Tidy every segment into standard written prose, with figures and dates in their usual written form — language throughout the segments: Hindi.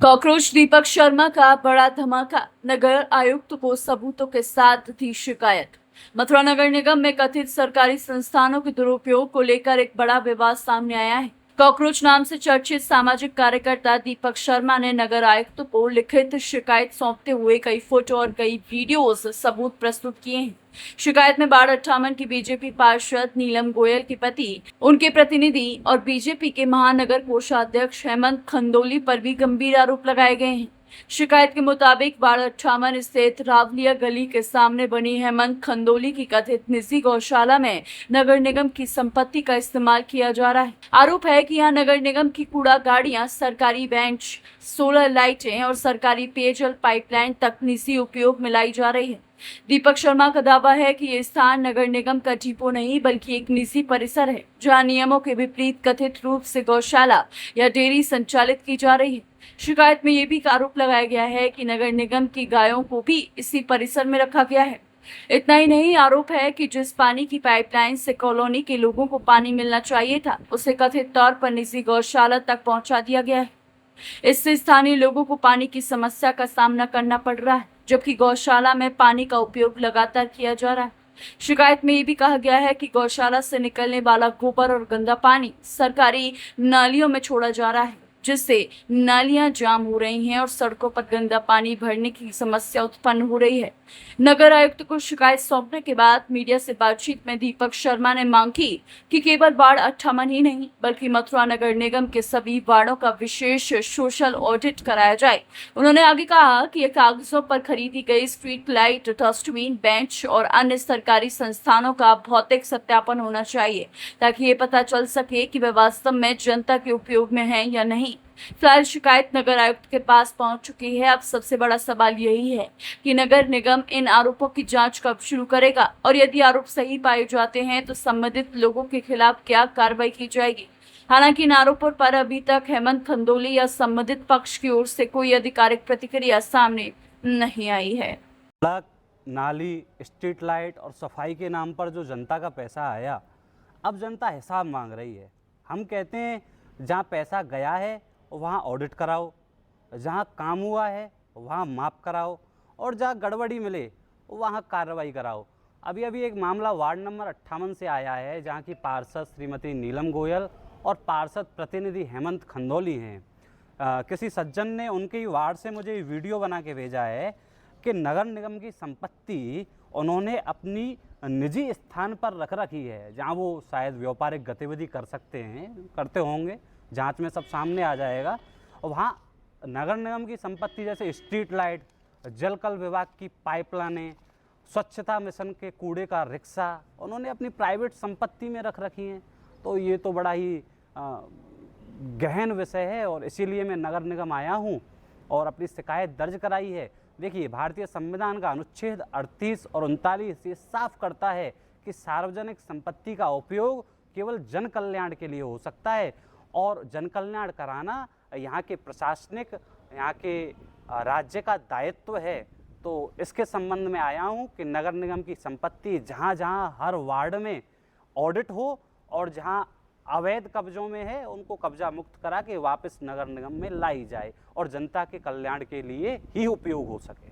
कॉकरोच दीपक शर्मा का बड़ा धमाका। नगर आयुक्त को सबूतों के साथ थी शिकायत। मथुरा नगर निगम में कथित सरकारी संस्थानों के दुरुपयोग को लेकर एक बड़ा विवाद सामने आया है। कॉकरोच नाम से चर्चित सामाजिक कार्यकर्ता दीपक शर्मा ने नगर आयुक्त को लिखित शिकायत सौंपते हुए कई फोटो और कई वीडियोस सबूत प्रस्तुत किए हैं। शिकायत में बाढ़ 58 की बीजेपी पार्षद नीलम गोयल के पति, उनके प्रतिनिधि और बीजेपी के महानगर कोषाध्यक्ष हेमंत खंदोली पर भी गंभीर आरोप लगाए गए हैं। शिकायत के मुताबिक बाढ़ 58 स्थित रावलिया गली के सामने बनी हेमंत खंदोली की कथित निजी गौशाला में नगर निगम की संपत्ति का इस्तेमाल किया जा रहा है। आरोप है कि यहाँ नगर निगम की कूड़ा गाड़ियां, सरकारी बेंच, सोलर लाइटें और सरकारी पेयजल पाइपलाइन तक निजी उपयोग में लाई जा रही है। दीपक शर्मा का दावा है कि ये स्थान नगर निगम का डिपो नहीं बल्कि एक निजी परिसर है, जहां नियमों के विपरीत कथित रूप से गौशाला या डेयरी संचालित की जा रही है। शिकायत में यह भी आरोप लगाया गया है कि नगर निगम की गायों को भी इसी परिसर में रखा गया है। इतना ही नहीं, आरोप है कि जिस पानी की पाइपलाइन से कॉलोनी के लोगों को पानी मिलना चाहिए था, उसे कथित तौर पर निजी गौशाला तक पहुंचा दिया गया है। इससे स्थानीय लोगों को पानी की समस्या का सामना करना पड़ रहा है, जबकि गौशाला में पानी का उपयोग लगातार किया जा रहा है। शिकायत में ये भी कहा गया है कि गौशाला से निकलने वाला गोबर और गंदा पानी सरकारी नालियों में छोड़ा जा रहा है, जिससे नालियां जाम हो रही हैं और सड़कों पर गंदा पानी भरने की समस्या उत्पन्न हो रही है। नगर आयुक्त को शिकायत सौंपने के बाद मीडिया से बातचीत में दीपक शर्मा ने मांग की कि केवल बाढ़ 58 ही नहीं बल्कि मथुरा नगर निगम के सभी वार्डों का विशेष सोशल ऑडिट कराया जाए। उन्होंने आगे कहा कि ये कागजों पर खरीदी गई स्ट्रीट लाइट, डस्टबिन, बेंच और अन्य सरकारी संस्थानों का भौतिक सत्यापन होना चाहिए, ताकि ये पता चल सके कि वे वास्तव में जनता के उपयोग में हैं या नहीं। फिलहाल शिकायत नगर आयुक्त के पास पहुंच चुकी है। अब सबसे बड़ा सवाल यही है कि नगर निगम इन आरोपों की जांच कब शुरू करेगा और यदि आरोप सही पाए जाते हैं तो संबंधित लोगों के खिलाफ क्या कार्रवाई की जाएगी। हालांकि इन आरोपों पर अभी तक हेमंत खंदोली या संबंधित पक्ष की ओर से कोई आधिकारिक प्रतिक्रिया सामने नहीं आई है। नाली, स्ट्रीट लाइट और सफाई के नाम पर जो जनता का पैसा आया, अब जनता हिसाब मांग रही है। हम कहते हैं जहाँ पैसा गया है वहाँ ऑडिट कराओ, जहाँ काम हुआ है वहाँ माप कराओ और जहाँ गड़बड़ी मिले वहाँ कार्रवाई कराओ। अभी एक मामला वार्ड नंबर 58 से आया है, जहाँ की पार्षद श्रीमती नीलम गोयल और पार्षद प्रतिनिधि हेमंत खंदोली हैं। किसी सज्जन ने उनके वार्ड से मुझे वीडियो बना के भेजा है कि नगर निगम की संपत्ति उन्होंने अपनी निजी स्थान पर रख रखी है, जहां वो शायद व्यापारिक गतिविधि कर सकते हैं, करते होंगे, जांच में सब सामने आ जाएगा। और वहाँ नगर निगम की संपत्ति जैसे स्ट्रीट लाइट, जलकल विभाग की पाइपलाइनें, स्वच्छता मिशन के कूड़े का रिक्शा उन्होंने अपनी प्राइवेट संपत्ति में रख रखी हैं। तो ये तो बड़ा ही गहन विषय है और इसीलिए मैं नगर निगम आया हूँ और अपनी शिकायत दर्ज कराई है। देखिए, भारतीय संविधान का अनुच्छेद 38 और 39 ये साफ करता है कि सार्वजनिक संपत्ति का उपयोग केवल जन कल्याण के लिए हो सकता है और जन कल्याण कराना यहाँ के प्रशासनिक, यहाँ के राज्य का दायित्व है। तो इसके संबंध में आया हूँ कि नगर निगम की संपत्ति जहाँ जहाँ हर वार्ड में ऑडिट हो और जहाँ अवैध कब्जों में है उनको कब्जा मुक्त करा के वापस नगर निगम में लाई जाए और जनता के कल्याण के लिए ही उपयोग हो सके।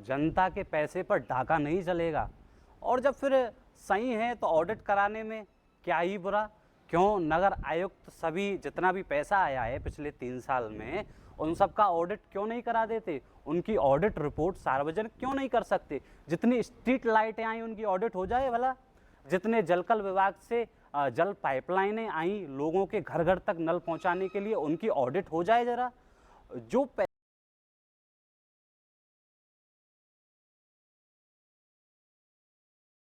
जनता के पैसे पर डाका नहीं चलेगा और जब फिर सही है तो ऑडिट कराने में क्या ही बुरा। क्यों नगर आयुक्त सभी जितना भी पैसा आया है पिछले 3 साल में उन सब का ऑडिट क्यों नहीं करा देते? उनकी ऑडिट रिपोर्ट सार्वजनिक क्यों नहीं कर सकते? जितनी स्ट्रीट लाइटें आई उनकी ऑडिट हो जाए भला, जितने जलकल विभाग से जल पाइपलाइनें आई लोगों के घर घर तक नल पहुंचाने के लिए उनकी ऑडिट हो जाए जरा। जो